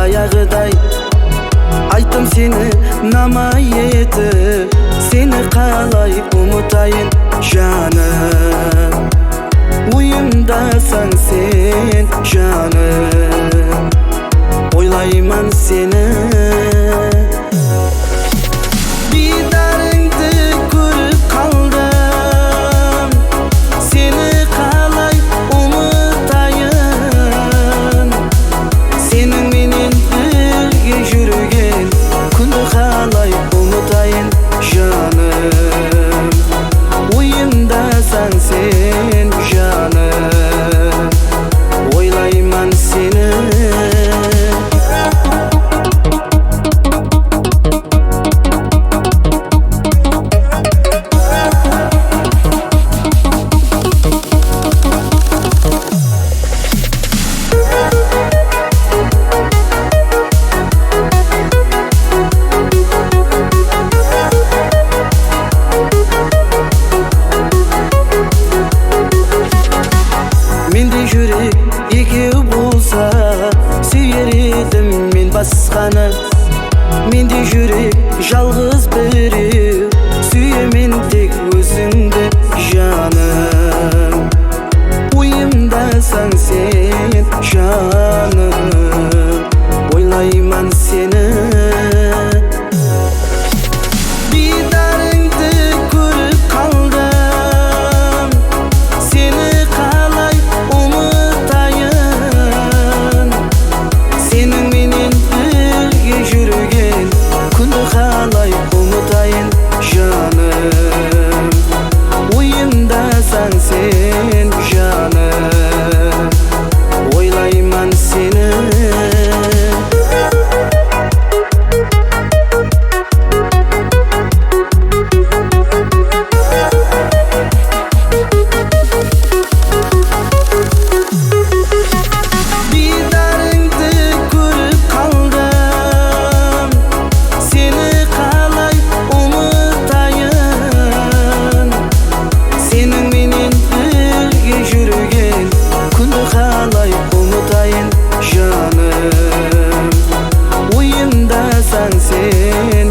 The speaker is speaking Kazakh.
баягыдай. Айттым сени намай етіп, сени қалай ұмытайын жаным. Ойымдасаң сен жаным, ойлайман сені. Дидарыңды көріп қалдым, сені қалай ұмытайын. Сенің менен бірге жүрген күнді қалай ұмытайын жаным. Ойымдасаң сен жаным, ойлайман сені. Менде жүрек екеу болса, сүйер едім мен басқаны. Менде жүрек жалғыз біреу, сүйемен тек өзіңді жаным. Ойымдасаң сен жаным, ойлайман сені. Дидарыңды көріп қалдым, сені қалай ұмытайын. Сенің менен бірге жүрген күнді қалай ұмытайын жаным. Ойымдасаң сен жаным, ойлайман сені. Дидарыңды көріп қалдым, сені қалай ұмытайын. Сенің менен бірге жүрген күнді қалай ұмытайын жаным. Ойымдасаң сен